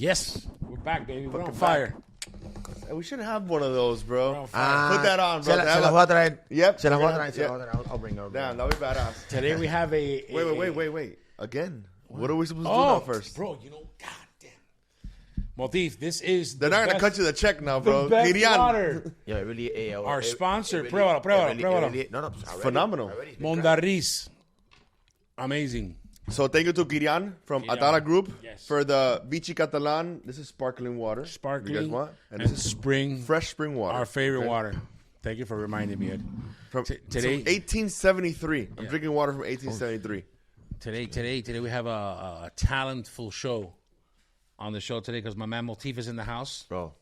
Yes, we're back, baby. We're on Fucking fire. We should have one of those, bro. We're on fire. Put that on, bro. Se las voy a traer. Yep. Se las voy a traer. I'll bring her. Damn, that'll be badass. Today we have a Wait. Again. What are we supposed to do now first? Bro, you know, goddamn. Motiff, this is They're not going to cut you the check now, bro. the best Kirian. water. Yeah, it really. Our sponsor. It Pruébalo. No, Phenomenal. Mondariz. Amazing. So thank you to Kirian from Kirian. Atala Group Yes. for the Vichy Catalan. This is sparkling water. Sparkling. You guys want? And this is spring. fresh spring water. Our favorite Okay? water. Thank you for reminding me, Ed. From Today- 1873. I'm Yeah. drinking water from 1873. Today we have a talentful show on the show today because my man Motiff is in the house. Bro,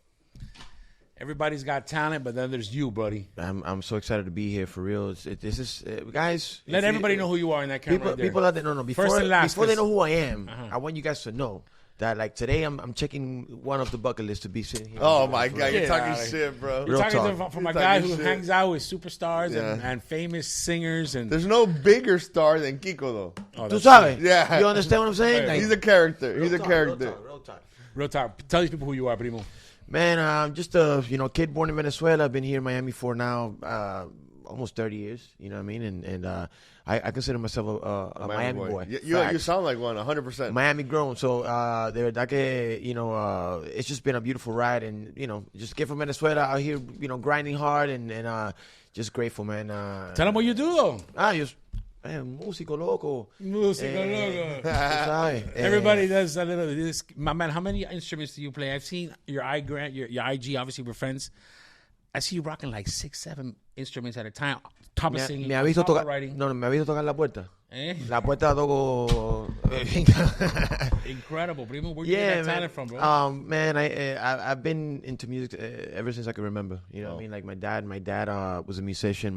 Everybody's got talent, but then there's you, buddy. I'm so excited to be here for real. This is guys. Let everybody know who you are in that camera. People, right there. people out there, no. Before First and last, before they 'cause- know who I am, I want you guys to know that like today I'm checking one of the bucket lists to be sitting here. Oh, my God. You're Get talking outta here. shit, bro. You're Real talking talk. from a You're guy talking who shit. hangs out with superstars Yeah. and famous singers and There's no bigger star than Kiko, though. oh, Tú that's sabes? Yeah. You understand what I'm saying? Hey, Like, He's a character. He's a real character. talk, real talk. real talk. Tell these people who you are, primo. Man, I'm just a kid born in Venezuela. I've been here in Miami for now almost 30 years. You know what I mean? And I consider myself a Miami boy. You Facts. sound like one, 100%. Miami grown. So de verdad que it's just been a beautiful ride, and just get from Venezuela out here, grinding hard and just grateful, man. Tell them what you do, though. Músico loco. Músico loco. Tú sabes. Everybody does a little of this. My man, how many instruments do you play? I've seen your IG, obviously we're friends. I see you rocking like 6, 7 instruments at a time. Top of singing, Me ha visto top of tocar. writing. No, me ha visto tocar la puerta. Eh? La puerta toco. Incredible, primo. Where you get that talent from, bro? Man, I've been into music ever since I can remember. You know what I mean? Like my dad was a musician.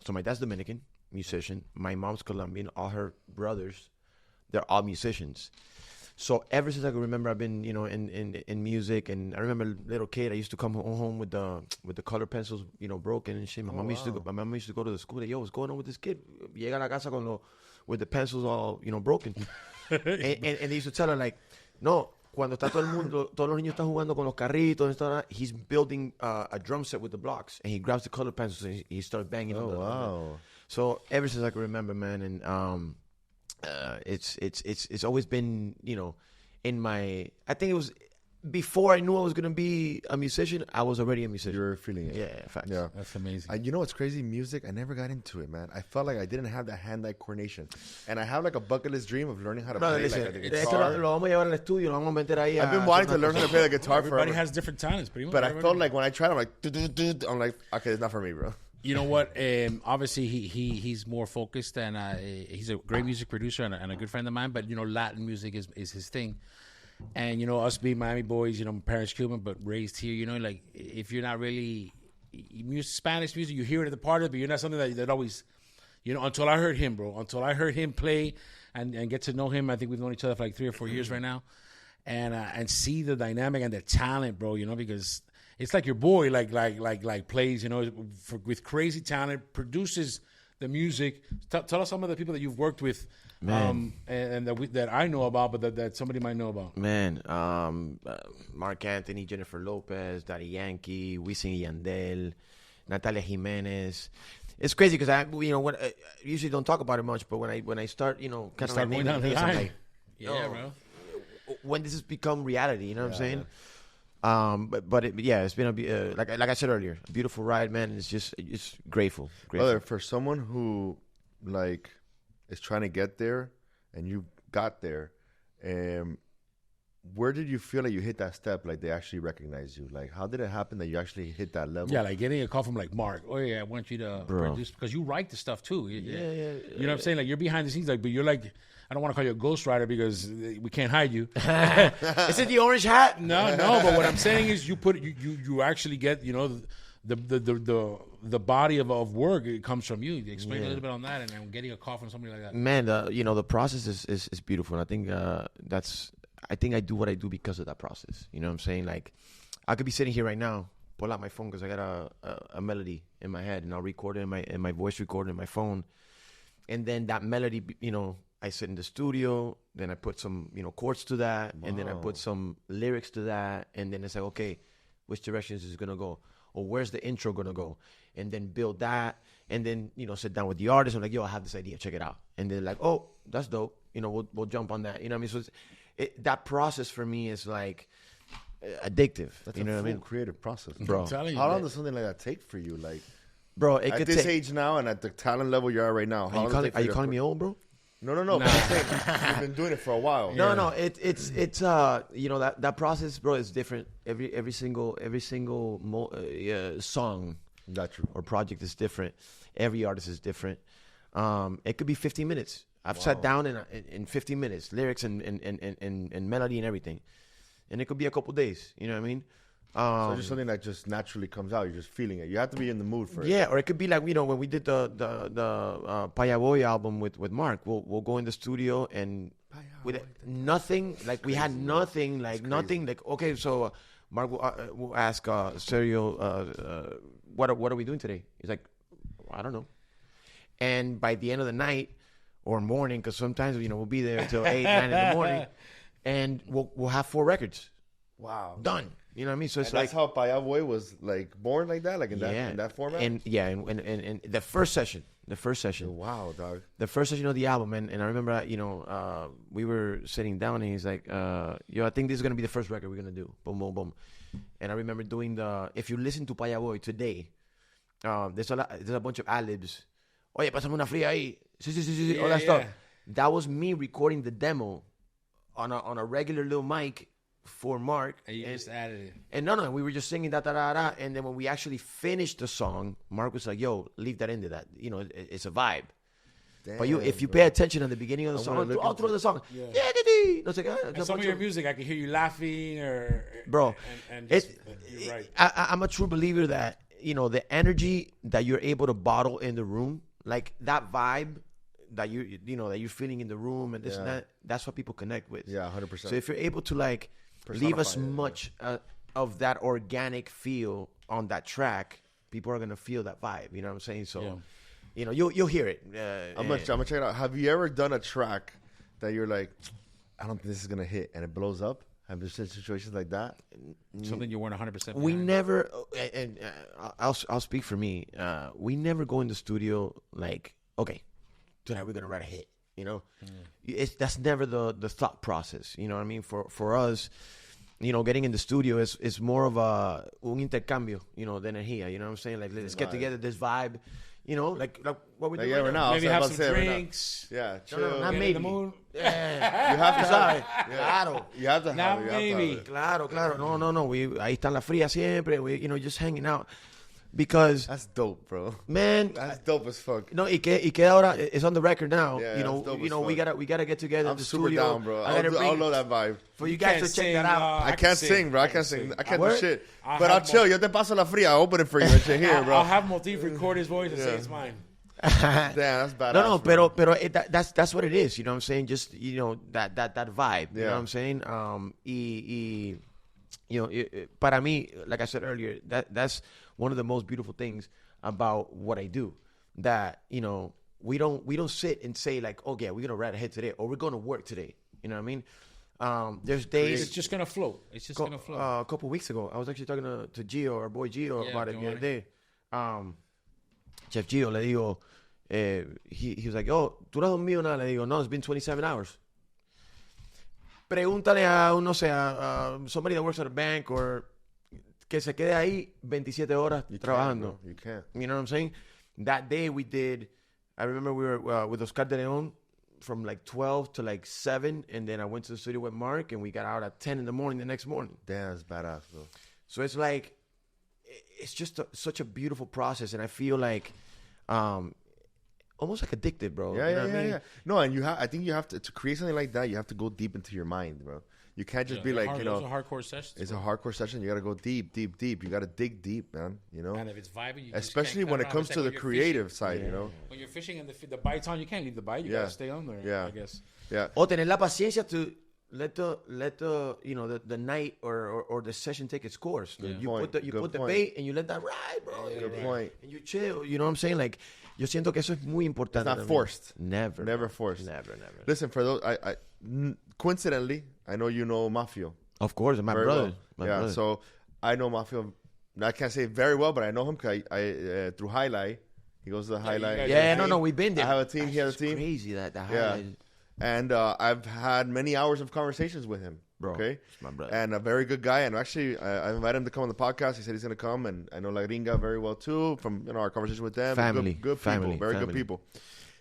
So my dad's Dominican musician. My mom's Colombian. All her brothers, they're all musicians. So ever since I can remember, I've been in music. And I remember little kid, I used to come home with the color pencils broken and shit. My mom used to go to the school. Like, yo, what's going on with this kid? Llega a la casa with the pencils all broken. and they used to tell her like, no, cuando está todo el mundo, todos los niños están jugando con los carritos and stuff, he's building a drum set with the blocks, and he grabs the color pencils and he starts banging. Oh, wow. So ever since I can remember, man, and it's always been in my. I think it was before I knew I was gonna be a musician. I was already a musician. You're feeling it. Yeah, facts. Yeah. That's amazing. You know what's crazy? Music, I never got into it, man. I felt like I didn't have that hand-eye coordination. And I have like a bucket list dream of learning how to Brother, play listen, like the esto guitar. lo vamos a llevar al estudio, lo vamos a meter ahí. I've been wanting to learn how to play the guitar Everybody forever. has different talents, primo. But I Everybody- felt like when I tried, I'm like, I'm like, okay, it's not for me, bro. You know what? Obviously, he's more focused, and he's a great music producer and a good friend of mine. But Latin music is his thing. And us being Miami boys, my parents Cuban, but raised here. Like if you're not really Spanish music, you hear it at the party, but you're not something that always, Until I heard him, bro. Until I heard him play and get to know him. I think we've known each other for like 3 or 4 years right now, and see the dynamic and the talent, bro. Because it's like your boy, like plays, with crazy talent, produces the music. Tell us some of the people that you've worked with, and that I know about, but that somebody might know about. Man, Marc Anthony, Jennifer Lopez, Daddy Yankee, Wisin y Yandel, Natalia Jimenez. It's crazy because I usually don't talk about it much, but when I start, kind of start going down the I'm line. like, Yeah, bro. when does this become reality? You know what I'm saying? It's been like I said earlier, a beautiful ride, man. It's grateful. Brother, for someone who like is trying to get there, and you got there, where did you feel like you hit that step? Like they actually recognize you? Like how did it happen that you actually hit that level? Yeah, like getting a call from like Mark. Oh yeah, I want you to produce because you write the stuff too. Yeah. You know what I'm saying? Like you're behind the scenes, like, but you're like, I don't want to call you a ghostwriter because we can't hide you. Is it the orange hat? No. But what I'm saying is, you actually get the body of work. It comes from you. Explain a little bit on that, and getting a call from somebody like that. Man, the process is beautiful, and I think I think I do what I do because of that process. You know what I'm saying? Like, I could be sitting here right now, pull out my phone because I got a melody in my head, and I'll record it in my voice recorder in my phone, and then that melody, I sit in the studio, then I put some, chords to that, and then I put some lyrics to that, and then it's like, okay, which direction is this gonna go? Or where's the intro gonna go? And then build that, and then, sit down with the artist and like, yo, I have this idea, check it out. And they're like, oh, that's dope. We'll jump on that. You know what I mean? So that process for me is like addictive. That's you know what I mean? Creative process, bro. How long does something like that take for you? Like, bro, at this age now and at the talent level you are right now, are you calling me old, bro? No. Nah. You've been doing it for a while. No. It's that process, bro, is different. Every single song, Got you. or project is different. Every artist is different. It could be 15 minutes. I've sat down in 15 minutes, lyrics and melody and everything, and it could be a couple days. You know what I mean? So just something that just naturally comes out. You're just feeling it. You have to be in the mood for it. Yeah, or it could be like, when we did the Paya Boy album with Mark, we'll go in the studio and with nothing, like we had nothing, like nothing, like, okay, so Mark will ask Sergio, what are we doing today? He's like, I don't know. And by the end of the night or morning, because sometimes we'll be there until 8, 9 in the morning, and we'll have 4 records. Wow, done. You know what I mean? So it's that's how Paya Boy was like born, like that, like in that format. And the first session. Wow, dog. The first session of the album, and I remember, we were sitting down, and he's like, yo, I think this is gonna be the first record we're gonna do. Boom, boom, boom. And I remember doing if you listen to Paya Boy today, there's a bunch of ad-libs. Oye, pásame una fría ahí. Sí, all that stuff. That was me recording the demo on a regular little mic for Mark. And you just added it. And no, we were just singing da. And then when we actually finished the song, Mark was like, yo, leave that into that. It's a vibe. Damn, but if you pay attention at the beginning of the song, all through the song, no, like, and some of your music, I can hear you laughing bro. And just, you're right. I'm a true believer that, the energy that you're able to bottle in the room, like that vibe that that you're feeling in the room and this and that, that's what people connect with. Yeah, 100%. So if you're able to like leave as much of that organic feel on that track, people are gonna feel that vibe. You know what I'm saying? So, you'll hear it. I'm gonna check it out. Have you ever done a track that you're like, I don't think this is gonna hit, and it blows up? Have there been situations like that? Something you weren't 100%. We never, and I'll speak for me. We never go in the studio like, okay, tonight we're gonna write a hit. That's never the thought process. You know what I mean? For us, getting in the studio is more of un intercambio, de energía. You know what I'm saying? Like, let's get together, this vibe. Like what we're doing right now. Maybe have some drinks. Yeah, chill. No, not maybe. Yeah. You have to have Claro. You have to have it. Not maybe. Claro. No. Ahí está la fría siempre. Just hanging out. Because that's dope, bro. Man, that's dope as fuck. No, y que ahora it's on the record now. Yeah, we gotta get together. I'm in the super studio. down, bro. I'll know that vibe. For you guys to check that out. I can't sing, bro. I can't sing. I can't do shit. But I'll chill. Yo te paso la fría. I'll open it for you and shit here, bro. I'll have Motiff record his voice and say it's mine. Damn, that's badass. No, pero that's what it is. You know what I'm saying? Just that vibe. You know what I'm saying? Para mí, like I said earlier, that's one of the most beautiful things about what I do. That we don't sit and say like, oh yeah, we're gonna write a hit today or we're gonna work today. You know what I mean? There's days it's just gonna flow. It's just gonna flow. A couple weeks ago, I was actually talking to Gio, our boy Gio, about it the other day. Chef Gio, le digo, he was like, oh, ¿tú no has dormido nada? Le digo, no, it's been 27 hours. Pregúntale a somebody that works at a bank or que se quede ahí 27 horas trabajando. You can't. You know what I'm saying? That day I remember we were with Oscar de Leon from like 12 to like 7, and then I went to the studio with Mark, and we got out at 10 in the morning the next morning. Damn, that's badass, bro. So it's like, it's just such a beautiful process, and I feel like almost like addicted, bro. Yeah. No, and I think you have to create something like that. You have to go deep into your mind, bro. You can't just be like, it's a hardcore session. It's a hardcore session. You got to go deep. You got to dig deep, man. And if it's vibing, especially when it comes to the creative side, When you're fishing and the bite's on, you can't leave the bite. You got to stay on there. I guess. Yeah. O tener la paciencia to let the night or the session take its course. You put the bait and you let that ride, bro. Good point. And you chill. You know what I'm saying? Like, Yo siento que eso es muy importante. It's not forced. Never forced. Never. Listen, for those, coincidentally, I know you know Mafio. Of course, my brother. Well. Brother. So I know Mafio. I can't say very well, but I know him because I through Highlight. He goes to the Highlight. No, we've been there. I have a team. He has a team. Crazy that the yeah. Highlight. And I've had many hours of conversations with him. Bro, okay, it's my brother. And a very good guy. And actually, I invited him to come on the podcast. He said he's going to come, and I know La Gringa very well too from our conversation with them. Family, good people, very good people.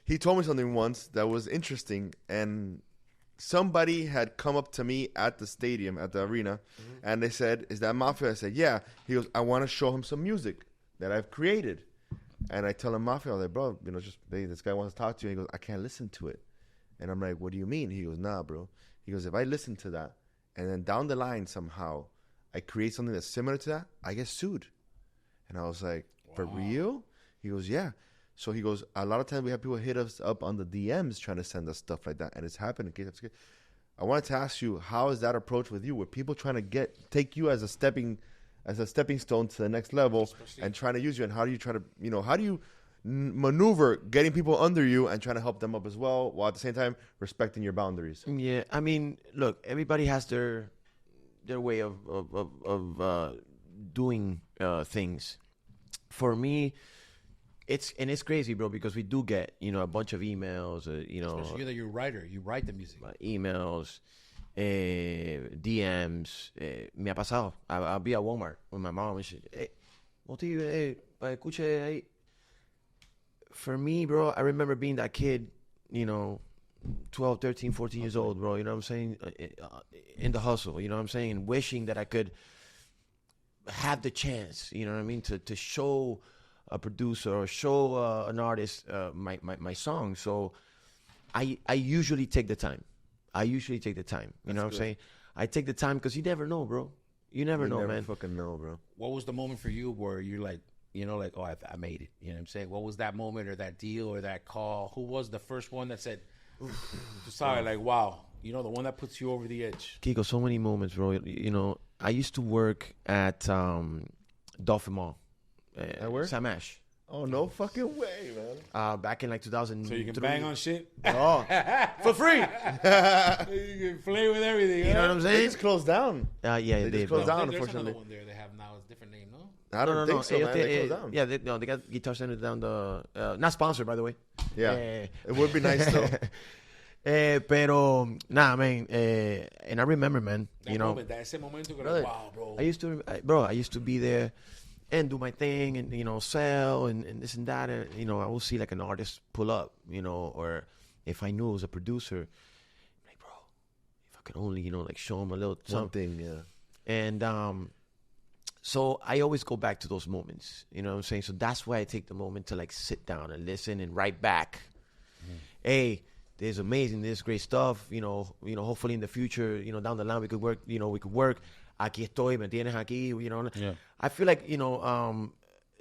He told me something once that was interesting, and somebody had come up to me at the stadium, at the arena, and they said, "Is that Mafia?" I said, "Yeah." He goes, "I want to show him some music that I've created." And I tell him, Mafia, I'm like, "Bro, this guy wants to talk to you." And he goes, "I can't listen to it." And I'm like, "What do you mean?" He goes, "Nah, bro." He goes, "If I listen to that, and then down the line somehow I create something that's similar to that, I get sued." And I was like, "For real?" He goes, "Yeah." So he goes, "A lot of times we have people hit us up on the DMs trying to send us stuff like that, and it's happened." I wanted to ask you, how is that approach with you? Were people trying to take you as a stepping stone to the next level, and trying to use you? And how do you try to, how do you maneuver getting people under you and trying to help them up as well, while at the same time respecting your boundaries? Yeah, I mean, look, everybody has their way of doing things. For me, it's crazy, bro, because we do get a bunch of emails, especially that you're a writer, you write the music. Emails, DMs. Me ha pasado. I'll be at Walmart with my mom and shit. Hey, Motiff, escuche ahí. For me, bro, I remember being that kid, 12, 13, 14 years old, bro, you know what I'm saying? In the hustle, you know what I'm saying? Wishing that I could have the chance, you know what I mean? To show a producer or show an artist my song. So I usually take the time. You know what I'm saying? I take the time because you never know, bro. You never know, man. Fucking know, bro. What was the moment for you where you're like, oh, I made it? You know what I'm saying? What was that moment or that deal or that call? Who was the first one that said, sorry, like, wow, the one that puts you over the edge? Kiko, so many moments, bro. I used to work at Dolphin Mall. At where? Sam Ash. Oh, no fucking way, man. Back in like 2003. So you can bang on shit? Oh, for free. You can play with everything. You know what I'm saying? They just closed down. Yeah, they just closed down, There's unfortunately. another one there they have now. It's a different name, no? I don't think so, man. They closed down. Yeah, they got Guitar Center down the... not sponsored, by the way. Yeah. It would be nice, though. Pero, nah, man. And I remember, man. Ese momento, brother, wow, bro. I used to be there and do my thing and, sell and this and that. And, I will see like an artist pull up, or if I knew it was a producer, like, bro, if I could only, like show him a little something. Yeah. And so I always go back to those moments, you know what I'm saying? So that's why I take the moment to like sit down and listen and write back. Hey, this is amazing. This is great stuff. Hopefully in the future, down the line we could work. Aquí estoy, me tienes aquí, Yeah. I feel like,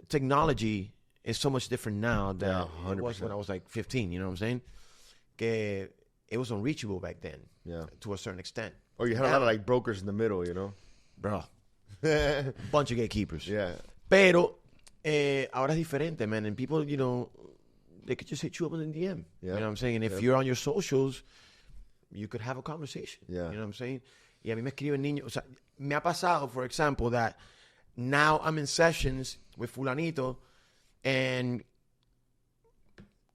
technology is so much different now than it was when I was like 15, you know what I'm saying? Que it was unreachable back then. Yeah. To a certain extent. Or you had a lot of like brokers in the middle, Bro. Bunch of gatekeepers. Yeah. Pero ahora es diferente, man. And people, they could just hit you up in the DM. Yeah. You know what I'm saying? And if you're on your socials, you could have a conversation. Yeah. You know what I'm saying? Y a mí me escriben niños. O sea, me ha pasado, for example, that now I'm in sessions with fulanito and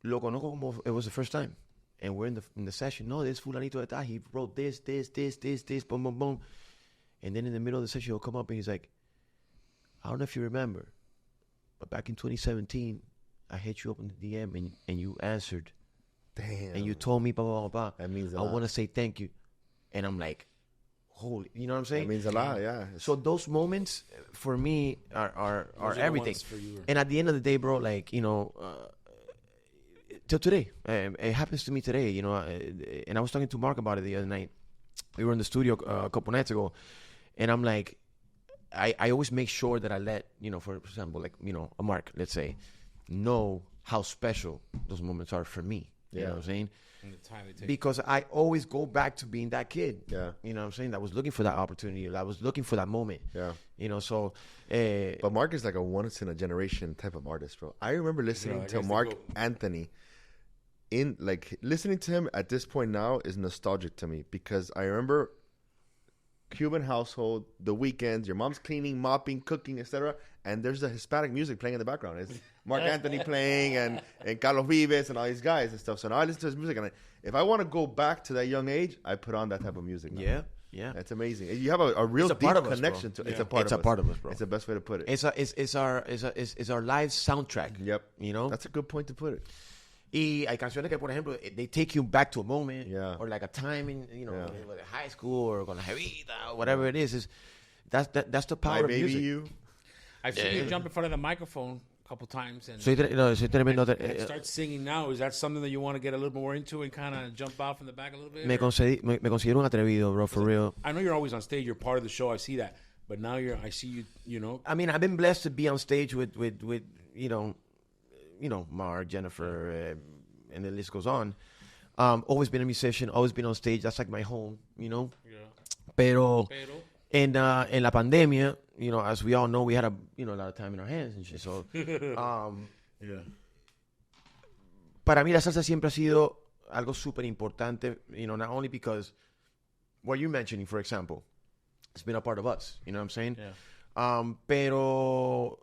lo conozco como it was the first time. And we're in the session. No, this fulanito está. He wrote this, boom, boom, boom. And then in the middle of the session, he'll come up and he's like, I don't know if you remember, but back in 2017, I hit you up in the DM and you answered. Damn. And you told me, blah, blah, blah. That means a I lot. want to say thank you. And I'm like, holy, you know what I'm saying? That means a lot, yeah. So those moments for me are everything. For you. And at the end of the day, bro, like, till today, it happens to me today, and I was talking to Marc about it the other night. We were in the studio a couple nights ago, and I'm like, I always make sure that I let, for example, like, a Marc, let's say, know how special those moments are for me. You know what I'm saying? And the time it takes. Because I always go back to being that kid. Yeah. You know what I'm saying? That was looking for that opportunity. I was looking for that moment. Yeah. You know, so. But Mark is like a once in a generation type of artist, bro. I remember listening to Marc Anthony. Listening to him at this point now is nostalgic to me because I remember Cuban household, the weekends, your mom's cleaning, mopping, cooking, etc. And there's the Hispanic music playing in the background. It's Marc Anthony playing and Carlos Vives and all these guys and stuff. So now I listen to his music, and if I want to go back to that young age, I put on that type of music now. Yeah. It's amazing. You have a real deep connection to it. It's a part of us, bro. It's the best way to put it. It's our live soundtrack. Yep. You know? That's a good point to put it. Y hay canciones que, por ejemplo, they take you back to a moment, or like a time in, high school or con la jevita or whatever it is. That's the power of music. You. I've seen you jump in front of the microphone a couple times and start singing now. Is that something that you want to get a little more into and kind of jump out from the back a little bit? Me considero un atrevido, bro, for real. I know you're always on stage. You're part of the show. I see that. But now I see you. I mean, I've been blessed to be on stage with Mark, Jennifer, and the list goes on. Always been a musician, always been on stage. That's like my home, Yeah. Pero en la pandemia, as we all know, we had a lot of time in our hands and shit. So, para mí la salsa siempre ha sido algo súper importante, not only because what you're mentioning, for example, it's been a part of us, you know what I'm saying? Yeah. Pero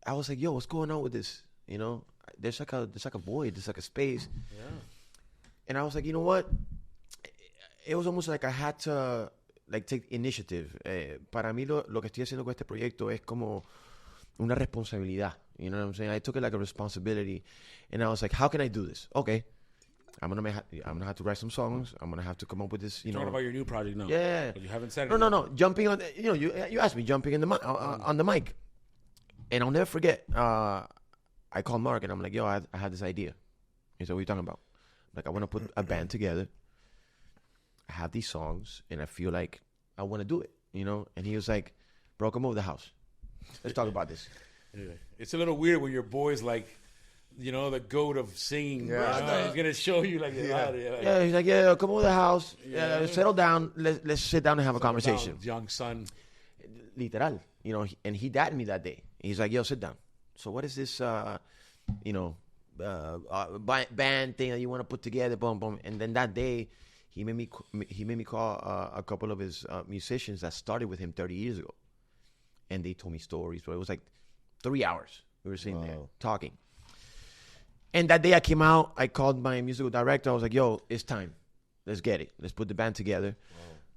I was like, yo, what's going on with this? There's like a void, there's like a space. Yeah. And I was like, you know what? It was almost like I had to take initiative. Para mí lo que estoy haciendo con este proyecto es como una responsabilidad. You know what I'm saying? I took it like a responsibility. And I was like, how can I do this? Okay. I'm gonna have to write some songs. I'm gonna have to come up with this. Talking about your new project now. Yeah. But you haven't said it. No. Jumping on. You asked me jumping in the on the mic, and I'll never forget. I called Mark and I'm like, yo, I had this idea. He said, what are you talking about? I'm like, I want to put a band together. I have these songs and I feel like I want to do it, And he was like, bro, come over the house. Let's talk about this. Yeah. It's a little weird when your boy's like, the goat of singing. Yeah. He's going to show you he's like, yeah, come over the house. Settle down. Let's sit down and have a conversation. Young son. Literal. And he dated me that day. He's like, yo, sit down. So what is this, band thing that you want to put together? Boom, boom. And then that day, he made me call a couple of his musicians that started with him 30 years ago, and they told me stories. But it was like 3 hours. We were sitting there talking. And that day I came out. I called my musical director. I was like, "Yo, it's time. Let's get it. Let's put the band together."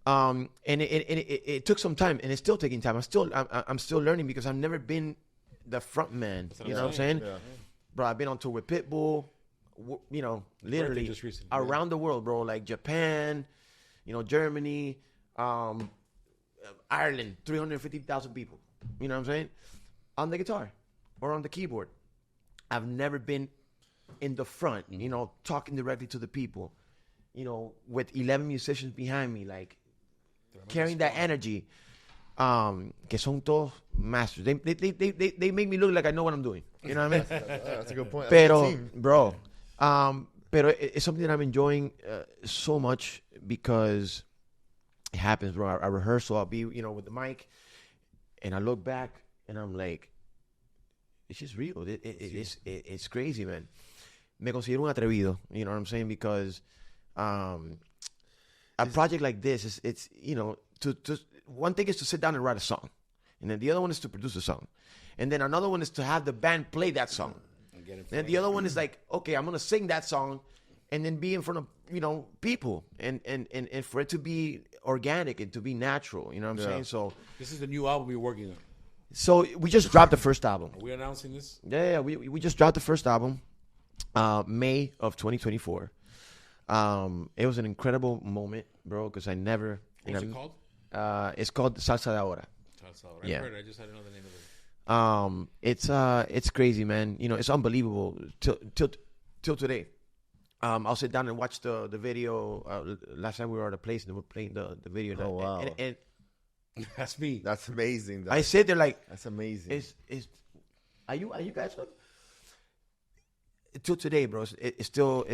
Wow. And it took some time, and it's still taking time. I'm still learning because I've never been the front man, you know what I'm saying? Yeah. Bro, I've been on tour with Pitbull, literally around the world, bro, like Japan, Germany, Ireland, 350,000 people, you know what I'm saying? On the guitar or on the keyboard. I've never been in the front, talking directly to the people, with 11 musicians behind me, like carrying that energy. Que son todos masters. They make me look like I know what I'm doing. You know what I mean? That's a good point. Pero, bro, pero it's something that I'm enjoying so much because it happens, bro. I rehearse, so I'll be, with the mic, and I look back, and I'm like, it's just real. It's crazy, man. Me considero un atrevido, you know what I'm saying? Because a project like this it's to one thing is to sit down and write a song, and then the other one is to produce a song, and then another one is to have the band play that song, and the other one is like, okay, I'm gonna sing that song, and then be in front of people, and for it to be organic and to be natural, you know what I'm saying? So this is the new album you're working on. So we just dropped the first album. Are we announcing this? Yeah, we just dropped the first album, May of 2024. It was an incredible moment, bro, because I never. What's it called? It's called Salsa de Ahora. Salsa de Ahora. Yeah. I heard it. I just had to know the name of it. It's crazy, man. It's unbelievable till today. I'll sit down and watch the video. Last time we were at a place and they were playing the video. Oh, wow. And that's me. That's amazing. I sit there like, that's amazing. Are you guys? Till today, bro, it's still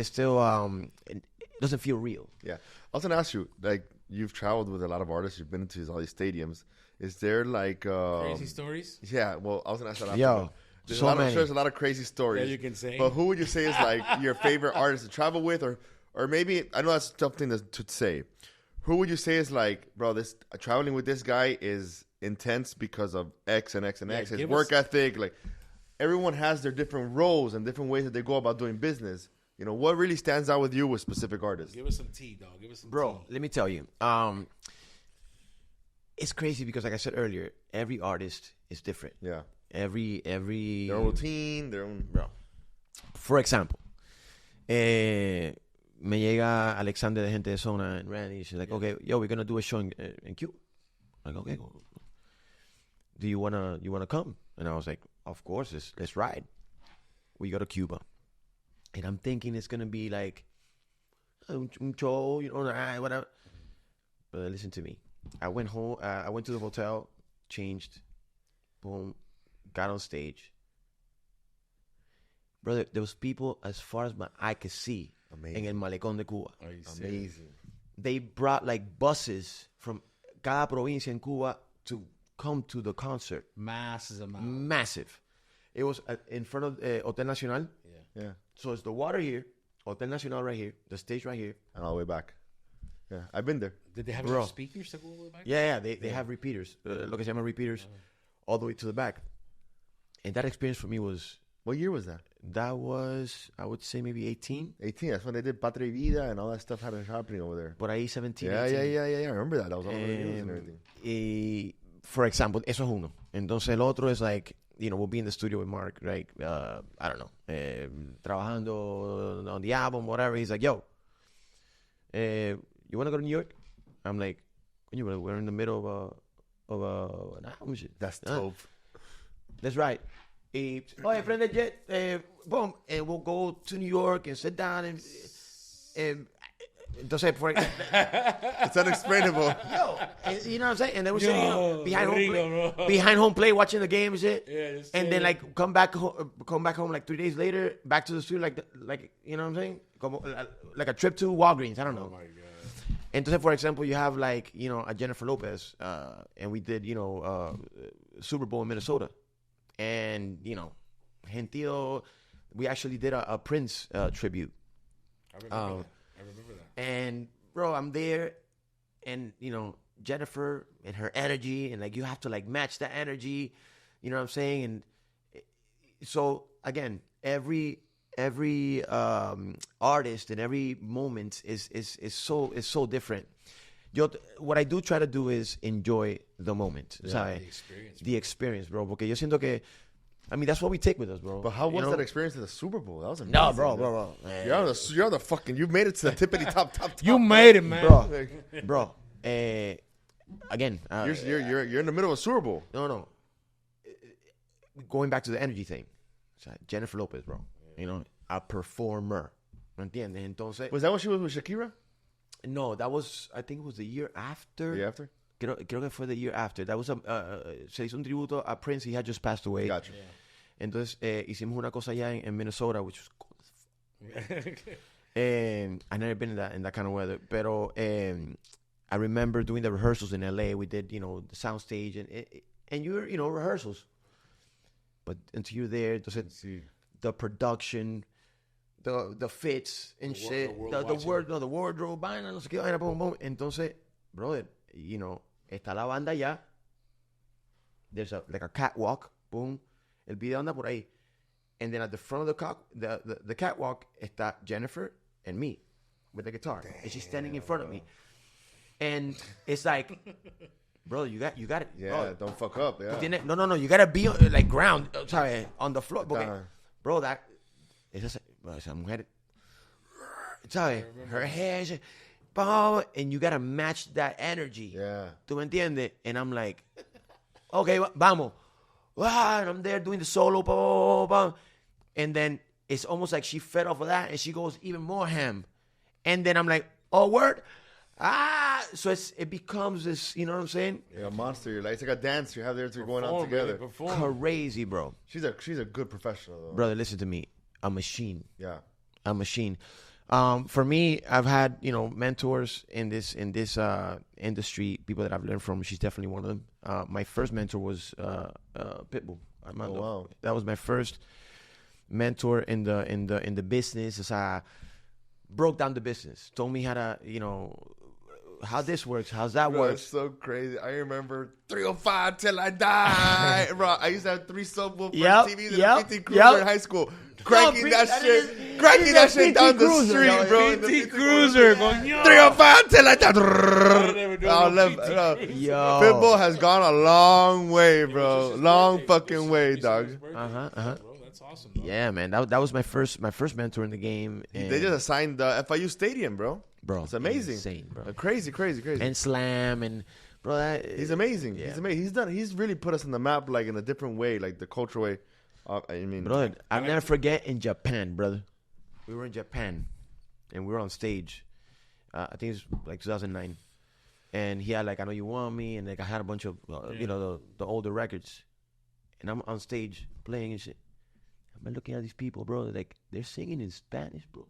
it doesn't feel real. Yeah. I was going to ask you, like, you've traveled with a lot of artists. You've been into all these stadiums. Is there, like... crazy stories? Yeah, well, I was going to ask that after. Yo, There's so a lot many. Of, there's a lot of crazy stories. Yeah, you can say. But who would you say is, like, your favorite artist to travel with? Or maybe, I know that's something to say. Who would you say is, like, bro, this traveling with this guy is intense because of X and X and X. His work ethic, like... Everyone has their different roles and different ways that they go about doing business. You know, what really stands out with you with specific artists? Give us some tea, dog. Give us some tea. Bro, let me tell you. It's crazy because, like I said earlier, every artist is different. Yeah. Every their own routine, their own... Bro. For example, me llega Alexander de Gente de Zona and Randy. She's like, okay, yo, we're going to do a show in Cuba. I'm like, okay, cool. Do you wanna come? And I was like, of course, let's ride. We go to Cuba. And I'm thinking it's going to be like un show, you know, whatever. But listen to me. I went home. I went to the hotel, changed, boom, got on stage. Brother, there was people as far as my eye could see. Amazing. En el Malecón de Cuba. Amazing. They brought like buses from cada provincia in Cuba to come to the concert. Massive. It was in front of Hotel Nacional. Yeah. So it's the water here, Hotel Nacional right here, the stage right here. And all the way back. Yeah, I've been there. Did they have any speakers to go all the way back? Yeah, they have repeaters. Lo que se llama repeaters, all the way to the back. And that experience for me was... What year was that? That was, I would say, maybe 18. 18, that's when they did Patria y Vida and all that stuff happening over there. Por ahí 17, yeah, 18. Yeah, I remember that. That was all over the news and everything. For example, eso es uno. Entonces el otro es like, you know, we'll be in the studio with Mark, right? I don't know, trabajando on the album, whatever. He's like, yo, you want to go to New York? I'm like, we're in the middle of an album shit. That's dope. That's right. Oye, prende el jet, boom, and we'll go to New York and sit down and entonces, it's unexplainable. Yo, you know what I'm saying? And they were sitting behind home plate watching the game and shit. Yeah, and then like come back home like 3 days later, back to the studio like you know what I'm saying? Like a trip to Walgreens. I don't know. Oh my god. Entonces, for example, you have like, you know, a Jennifer Lopez, and we did, you know, Super Bowl in Minnesota. And, you know, Gentil, we actually did a Prince tribute. I remember that. And, bro, I'm there, and, you know, Jennifer and her energy, and, like, you have to, like, match that energy, you know what I'm saying? And so, again, every artist and every moment is so different. What I do try to do is enjoy the moment. Yeah, the experience, bro. Porque yo siento que, I mean, that's what we take with us, bro. But how was that experience at the Super Bowl? That was amazing. No, bro. You're the fucking, you made it to the tippity top. You made it, man. Bro. Again. You're in the middle of a Super Bowl. No. Going back to the energy thing. Jennifer Lopez, bro. You know, a performer. ¿Me entiendes? Entonces. Was that when she was with Shakira? No, that was, I think it was the year after. The year after? Creo que fue the year after. That was se hizo un tributo a Prince. He had just passed away. Gotcha. Yeah. Entonces, hicimos una cosa allá en Minnesota, which was cool as fuck. And I never been in that kind of weather. Pero I remember doing the rehearsals in LA. We did, you know, the sound stage and you're, you know, rehearsals. But until you're there, entonces, the production, the fits and shit, the wardrobe, vaina, no sé qué, vaina, boom, boom. Entonces, brother, you know, está la banda allá. There's like a catwalk, boom. El video anda por ahí. And then at the front of the catwalk está Jennifer and me with the guitar. Damn. And she's standing in front of me. And it's like, bro, you got it. Yeah, bro. don't fuck up. Yeah. No. You gotta be like ground, sorry, on the floor. Porque, bro, esa mujer, ¿sabes? Her hair, and you gotta match that energy. Yeah. ¿Tú me entiendes? And I'm like, okay, vamos. And I'm there doing the solo, and then it's almost like she fed off of that, and she goes even more ham. And then I'm like, oh, word? So it becomes this, you know what I'm saying? Yeah, a monster. It's like a dance you have there going on together. Crazy, bro. She's a good professional, though. Brother, listen to me. A machine. Yeah. A machine. For me, I've had mentors in this industry, people that I've learned from. She's definitely one of them. My first mentor was Pitbull. Armando. Oh, wow. That was my first mentor in the business. As I broke down the business, told me how to how this works, how's that Bro, works. it's so crazy. I remember 305 till I die. Bro, I used to have 3 subwoofer TVs and a PT Cruiser in high school. Cranking that shit down the street, bro. PT Cruiser going 305 till I die. Yo. Pitbull has gone a long way, bro. Long fucking way, dog. That's awesome. Bro. Yeah, man. That was my first mentor in the game. They just assigned the FIU Stadium, bro. Bro, it's amazing. Insane, bro. Crazy. And Slam and bro, he's amazing. Yeah. He's amazing. He's really put us on the map, like in a different way, like the cultural way. Brother, I'll never forget in Japan, brother. We were in Japan, and we were on stage. I think it was like 2009, and he had like "I Know You Want Me," and like I had a bunch of the older records, and I'm on stage playing and shit. I'm looking at these people, bro. They're singing in Spanish, bro.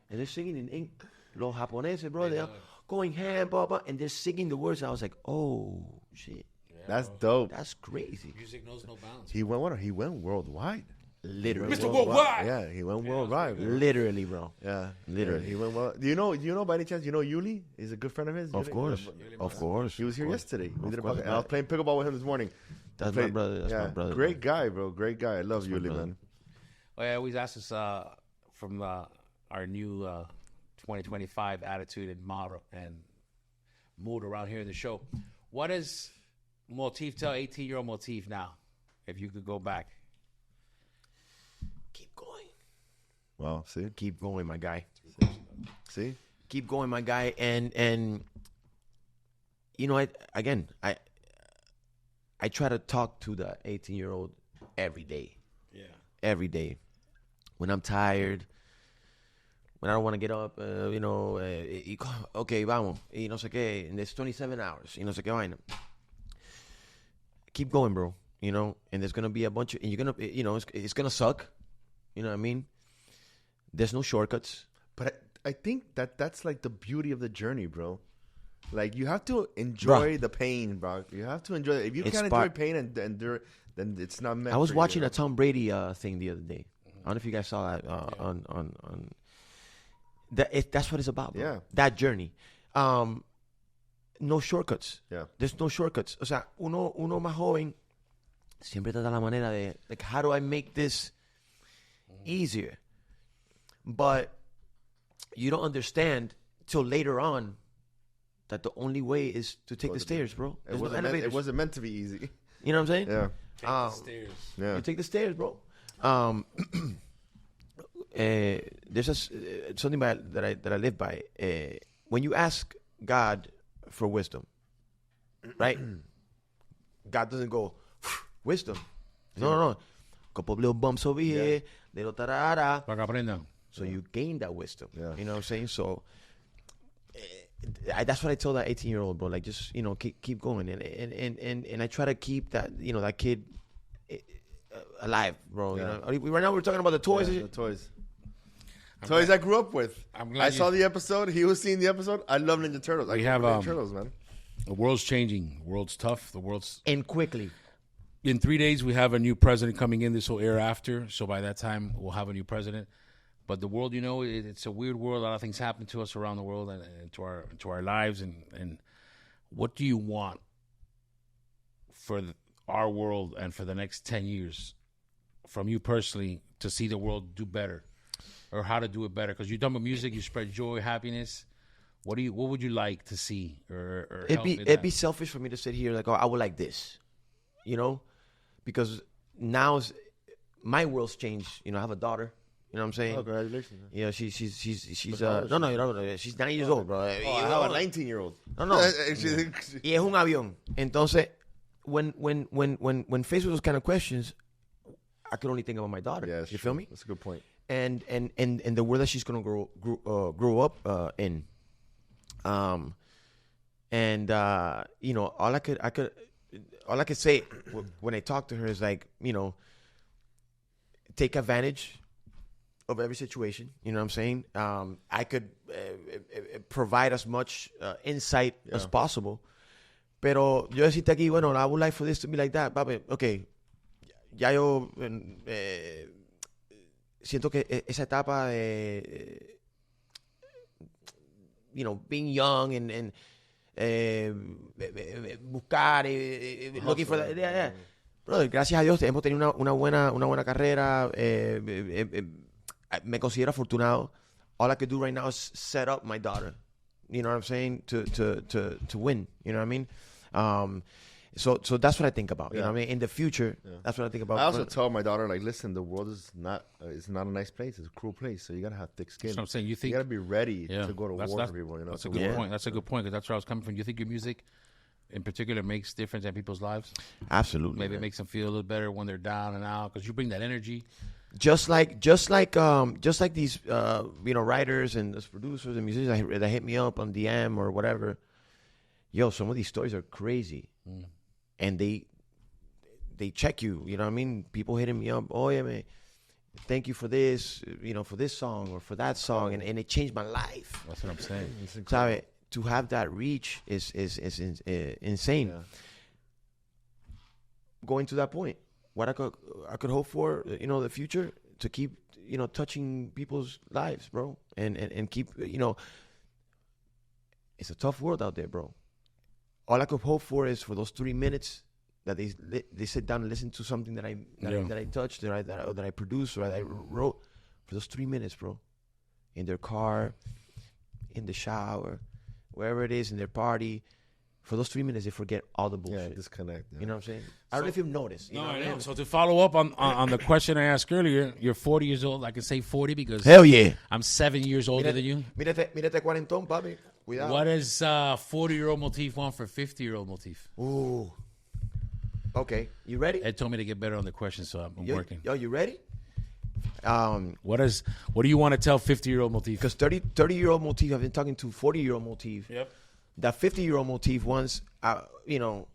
And they're singing in los japoneses, bro. They're going ham, blah, blah, and they're singing the words. And I was like, oh, shit. Yeah, that's dope. That's crazy. Music knows no bounds. He went worldwide. Literally. Mr. Worldwide. Yeah, he went worldwide. Bro. Literally, bro. Yeah, literally. He went well. Do you know by any chance? You know Yuli? He's a good friend of his. Of course. Of course. He was here yesterday. We did a course. podcast. I was playing pickleball with him this morning. That's my brother. That's my brother. Great guy, bro. Great guy. I love Yuli, man. Well, I always ask us from our new 2025 attitude and motto and mood around here in the show. What does Motiff tell 18-year-old Motiff now, if you could go back? Keep going. Well, see? Keep going, my guy. See? Keep going, my guy. And I try to talk to the 18-year-old every day. Yeah. Every day. When I'm tired, when I don't want to get up, okay, vamos, y no sé qué, and there's 27 hours, y no sé qué vaina. Keep going, bro, and there's going to be a bunch of, and you're going to, it's going to suck, you know what I mean? There's no shortcuts. But I think that's like the beauty of the journey, bro. Like, you have to enjoy the pain, bro. You have to enjoy it. If you can't enjoy pain and endure it, then it's not meant I was for watching you. a Tom Brady thing the other day. I don't know if you guys saw that on that's what it's about, bro. Yeah. That journey. No shortcuts. Yeah. There's no shortcuts. O sea, uno más joven siempre trata la manera de, like, how do I make this easier? But you don't understand till later on that the only way is to take the stairs, bro. It wasn't meant to be easy. You know what I'm saying? Yeah. Take the stairs. Yeah. You take the stairs, bro. There's something that I live by. When you ask God for wisdom, right? God doesn't go wisdom. No. Couple little bumps over here, little tarara. Para que aprendan. So you gain that wisdom. Yeah. You know what I'm saying? So that's what I told that 18-year-old, bro. Like, just keep going, and I try to keep that that kid alive, bro. Yeah. Right now we're talking about the toys. Yeah, the toys. Toys I grew up with. I saw the episode. He was seeing the episode. I love Ninja Turtles. We have Ninja Turtles, man. The world's changing. The world's tough. The world's and quickly. In 3 days, we have a new president coming in. This will air after, so by that time, we'll have a new president. But the world, it's a weird world. A lot of things happen to us around the world and to our lives. And what do you want for our world and for the next 10 years from you personally to see the world do better, or how to do it better? Because you're done with music, you spread joy, happiness. What would you like to see? Or it'd be selfish for me to sit here like, oh, I would like this, because now my world's changed. I have a daughter. You know what I'm saying? Oh, congratulations. Yeah, she's no, she's 9 years old, bro. I have a 19-year-old. No. Y es un avión. Entonces, when faced with those kind of questions, I could only think about my daughter. Yeah, you feel me? That's a good point. And the world that she's gonna grow up in. All I could say when I talk to her is like, take advantage of every situation. You know what I'm saying? I could provide as much insight as possible. Pero yo decirte aquí, bueno, I would like for this to be like that, papi. Okay, ya yo siento que esa etapa de, you know, being young and buscar, looking for that. Yeah. Brother, gracias a Dios hemos tenido una buena carrera. Me considero afortunado. All I could do right now is set up my daughter. You know what I'm saying? To win. You know what I mean? So that's what I think about. You know what I mean? In the future, that's what I think about. I also tell my daughter, like, listen, the world is not it's not a nice place. It's a cruel place. So you gotta have thick skin. That's what I'm saying. You gotta be ready to go to war for people. You know, that's a good point. That's a good point because that's where I was coming from. You think your music, in particular, makes difference in people's lives? Absolutely. Maybe it makes them feel a little better when they're down and out because you bring that energy. Just like these writers and these producers and musicians that hit me up on DM or whatever. Yo, some of these stories are crazy, and they check you. You know what I mean? People hitting me up. Oh yeah, man. Thank you for this. You know, for this song or for that song, and it changed my life. That's what I'm saying. So to have that reach is insane. Yeah. Going to that point, what I could hope for, you know, the future to keep, you know, touching people's lives, bro, and keep, you know, it's a tough world out there, bro. All I could hope for is for those 3 minutes that they sit down and listen to something that I touched, that I produced, or that I wrote, for those 3 minutes, bro, in their car, in the shower, wherever it is, in their party. For those 3 minutes, they forget all the bullshit. Yeah, disconnect. Yeah. You know what I'm saying? I don't know if you've noticed. You know I what I know. mean? So to follow up on the question I asked earlier, you're 40 years old. I can say 40 because Hell yeah. I'm 7 years older than you. Mírate cuarentón, papi. Cuidado. What does 40-year-old Motiff want for 50-year-old Motiff? Ooh. Okay. You ready? Ed told me to get better on the question, so I'm working. Yo, you ready? What do you want to tell 50-year-old Motiff? Because 30-year-old Motiff, I've been talking to 40-year-old Motiff. Yep. That 50-year-old Motiff wants, you know.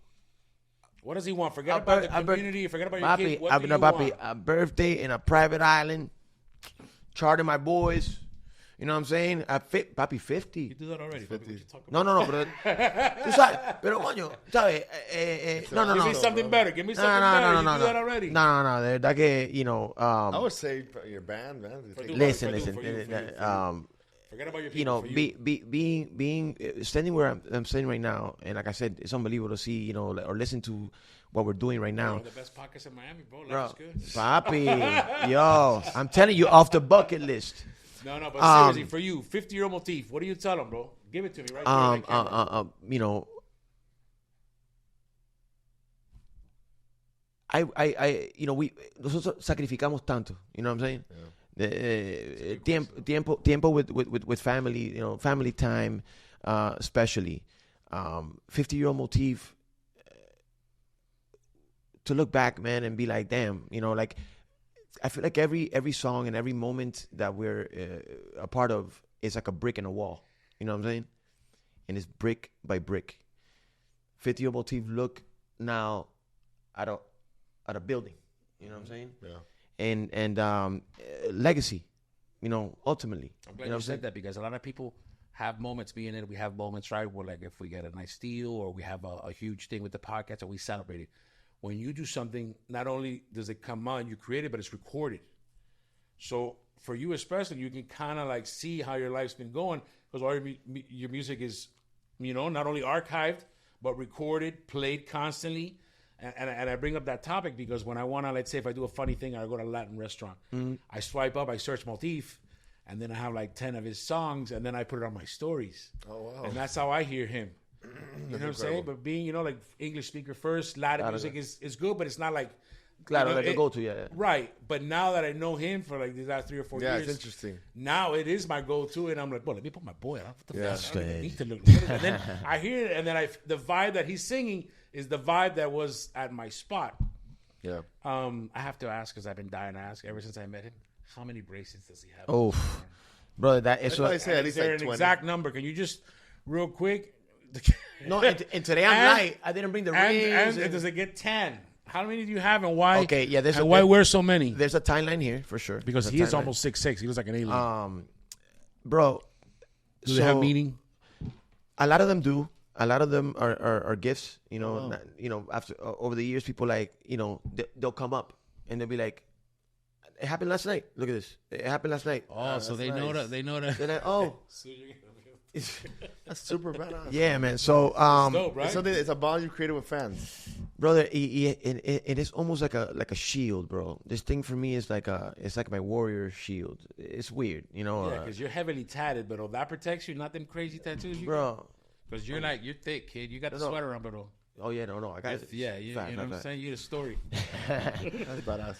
What does he want? Forget about the community. Forget about your kids. What do you want? A birthday in a private island. Charter my boys. You know what I'm saying? Papi, 50. You do that already. 50. No, pero tú sabes, pero coño, ¿sabes? No. Give me something better. Give me something better. You do that already. No, de verdad que, you know. I would say your band, man. Listen. Forget about your people. You know, being standing where I'm standing right now, and like I said, it's unbelievable to see, you know, or listen to what we're doing right now. One of the best podcasts in Miami, bro. That's good. Papi, yo, I'm telling you, off the bucket list. No, but seriously, for you, 50-year-old Motiff, what do you tell him, bro? Give it to me right there. You know, you know, nosotros sacrificamos tanto. You know what I'm saying? Yeah. Tiempo with family, you know, family time, especially. 50-year-old Motiff, to look back, man, and be like, damn, you know, like, I feel like every song and every moment that we're a part of is like a brick in a wall. You know what I'm saying? And it's brick by brick. 50-year-old Motiff look now at a building. You know what I'm saying? Yeah. And legacy. You know, ultimately. I'm glad you said that because a lot of people have moments being in it. We have moments, right, where like if we get a nice deal or we have a huge thing with the podcast and we celebrate it. When you do something, not only does it come on, you create it, but it's recorded. So for you especially, you can kind of like see how your life's been going because all your music is, you know, not only archived, but recorded, played constantly. And I bring up that topic because when I want to, let's say if I do a funny thing, I go to a Latin restaurant. Mm-hmm. I swipe up, I search Motiff, and then I have like 10 of his songs, and then I put it on my stories. Oh, wow. And that's how I hear him. You know what I'm saying? But being, you know, like English speaker first, Latin music is good, but it's not like... Claro, you know, like a go-to, yeah. Right. But now that I know him for like these last 3 or 4 years... Yeah, it's interesting. Now it is my go-to, and I'm like, well, let me put my boy on. What the fuck? I don't even need to look. And then I hear it, and then the vibe that he's singing is the vibe that was at my spot. Yeah. I have to ask, because I've been dying to ask ever since I met him, how many bracelets does he have? Oh, brother, that is... I say at is least there like an 20. exact number? Can you just, real quick... No, and today I'm light. I didn't bring the rings. And does it get 10? How many do you have, and why? Okay, yeah. Why wear so many? There's a timeline here for sure. Because he is almost 6'6". He looks like an alien. Bro. Do they have meaning? A lot of them do. A lot of them are gifts. You know, after over the years, people like they'll come up and they'll be like, "It happened last night. Look at this. It happened last night." Oh, so they know that. They know that. They're like, oh. That's super badass. Yeah, man. So, it's dope, right? It's a bond you created with fans, brother. It is almost like a shield, bro. This thing for me is it's like my warrior shield. It's weird, Yeah, because you're heavily tatted, but that protects you, not them crazy tattoos, bro. Because you're thick, kid. You got the sweater on, bro. Oh yeah, no, I got it. Yeah, you know what I'm saying. You're the story. That's badass.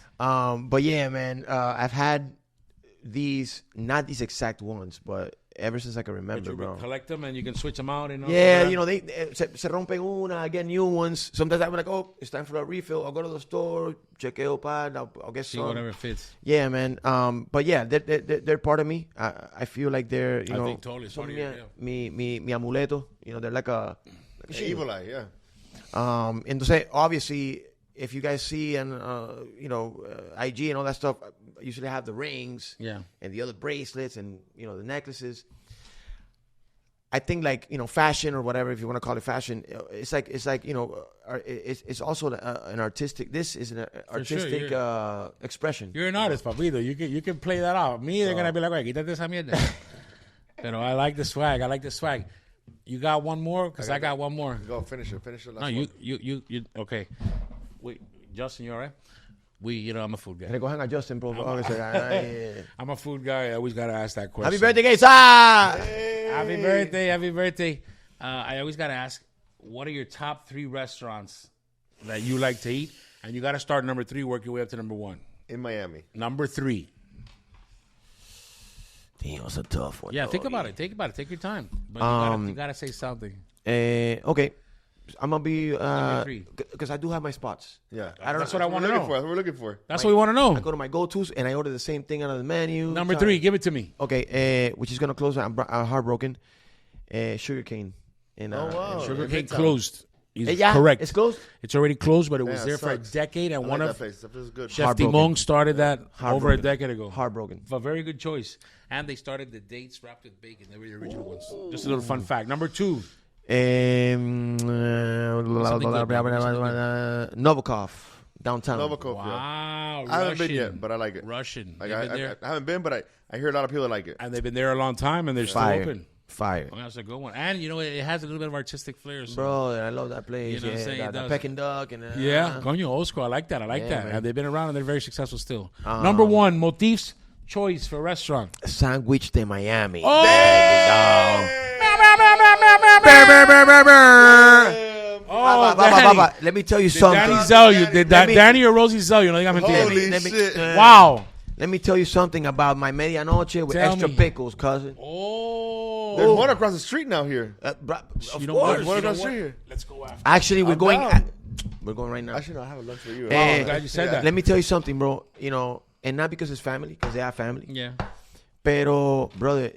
But yeah, man. I've had these, not these exact ones, but ever since I can remember, bro. Collect them and you can switch them out. Yeah, they se rompen una, I get new ones. Sometimes I'm like, oh, it's time for a refill. I'll go to the store, chequeo pad, I'll get some. Whatever fits. Yeah, man. But yeah, they're part of me. I feel like they're, I think totally. Mi amuleto. They're like a evil eye, yeah. Entonces, obviously, if you guys see and IG and all that stuff, I usually have the rings, and the other bracelets, and the necklaces. I think fashion or whatever, if you want to call it fashion, it's it's also an artistic. This is an artistic expression. You're an artist, papito. You can play that out. Me, they're gonna be like, "Wait, quítate esa mierda." I like the swag. You got one more? Because I got one more. Go, finish it. Finish it. No, you. Okay. Wait, Justin, you all right? I'm a food guy. Go hang out, Justin, bro. I'm a food guy. I always got to ask that question. Happy birthday, Gaisa! Hey. Happy birthday. I always got to ask, what are your top 3 restaurants that you like to eat? And you got to start number 3, work your way up to number 1. In Miami. Number 3. Damn, it's a tough one. Yeah, think about it. Take your time. But you gotta say something. Okay. I'm gonna be because I do have my spots. Yeah, I don't. That's what I want to know. We're looking for. That's what we want to know. I go to my go-tos and I order the same thing out of the menu. Number 3, give it to me. Okay, which is gonna close. I'm heartbroken. Sugarcane. Sugarcane closed. Yeah, correct. It's closed. It's already closed, but it was there for a decade. And one of good. Chef Timon started that over a decade ago. Heartbroken. A very good choice. And they started the dates wrapped with bacon. They were the original ones. Just a little fun fact. Number 2. Novikov. Downtown. Novikov, wow. I haven't been yet, but I like it. Russian. I haven't been, but I hear a lot of people that like it. And they've been there a long time, and they're still open. Fire. Oh, that's a good one. And, it has a little bit of artistic flair. So. Bro, I love that place. You know what I'm saying? The Peking Duck. And, Coño, old school. I like that. Man. And they've been around, and they're very successful still. Number 1, Motif's choice for restaurant. Sandwich de Miami. Oh! Danny. Let me tell you something. Danny sell you? Did Danny or Rosie sell you? No digas mentira. Holy shit. Wow. Let me tell you something about my medianoche with extra pickles, cousin. Oh. There's one across the street now here. Of You know course. One across the street here. Let's go after. Actually, we're going down. right now. Actually, no, I have a lunch for you. Wow, I'm glad you said that. Let me tell you something, bro. And not because it's family, because they are family. Yeah. Pero, brother,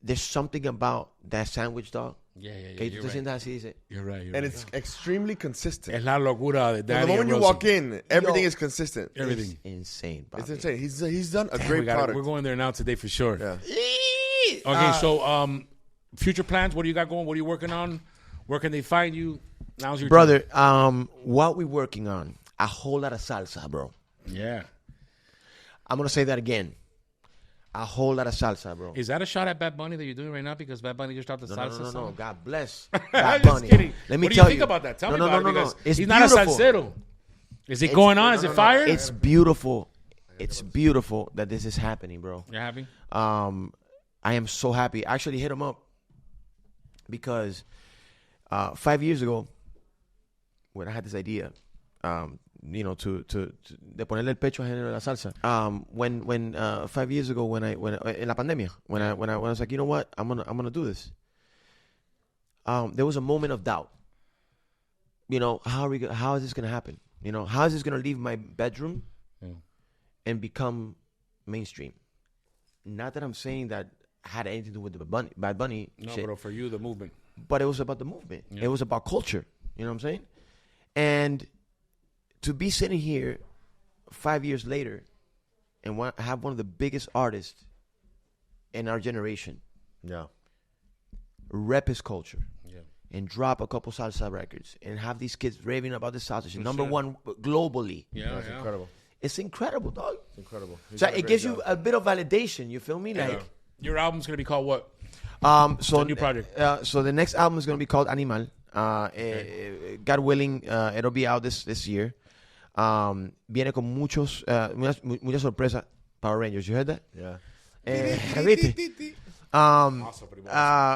there's something about that sandwich, dog. Yeah. You're right. You're right. And it's extremely consistent. Es la locura de Danny. The moment you walk in, everything is consistent. Everything. It's insane, bro. It's insane. He's done a great product. We're going there now today for sure. Yeah. Okay, so future plans. What do you got going? What are you working on? Where can they find you? Now's your brother. time. What we working on? A whole lot of salsa, bro. Yeah. I'm gonna say that again. A whole lot of salsa, bro. Is that a shot at Bad Bunny that you're doing right now? Because Bad Bunny just dropped the salsa song? No. God bless I'm Bad just Bunny. kidding. Let me what do tell you think about that? Tell me about it. Because It's he's beautiful. not a salsero. Is it going on? Is it fire? It's beautiful. It's beautiful that this is happening, bro. You're happy? I am so happy. I actually hit him up because 5 years ago, when I had this idea, de ponerle el pecho a género de la salsa. When 5 years ago, when en la pandemia, when I was like, you know what, I'm gonna do this. There was a moment of doubt. How is this gonna happen? How is this gonna leave my bedroom and become mainstream? Not that I'm saying that had anything to do with the Bad Bunny No, shit. bro, for you, the movement. But it was about the movement. Yeah. It was about culture. You know what I'm saying? And to be sitting here 5 years later and have one of the biggest artists in our generation Yeah. rep his culture. Yeah. And drop a couple salsa records and have these kids raving about the salsa shit. Number sure. one globally. Yeah, That's incredible. It's incredible, dog. It's incredible. He's So done a it great gives job. you a bit of validation. You feel me? Yeah. Like, Your album's gonna be called what? so a new project. So the next album is going to be called Animal. God willing, it'll be out this year. Viene con muchas sorpresas. Power Rangers, you heard that? Yeah. ¿Viste?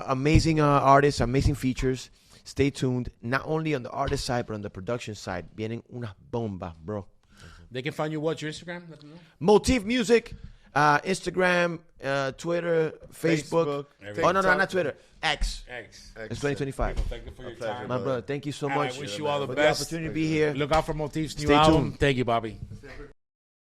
Amazing artists, amazing features. Stay tuned. Not only on the artist side, but on the production side. Vienen unas bombas, bro. They can find you. What's your Instagram? Let them know. Motiff Music, Instagram, Twitter, Facebook. Oh, no, not Twitter. X. It's 2025. Thank you for your pleasure, time. My brother, thank you so And much. I wish you all the for best. the opportunity to be here. Look out for Motif's new Stay album. tuned. Thank you, Bobby.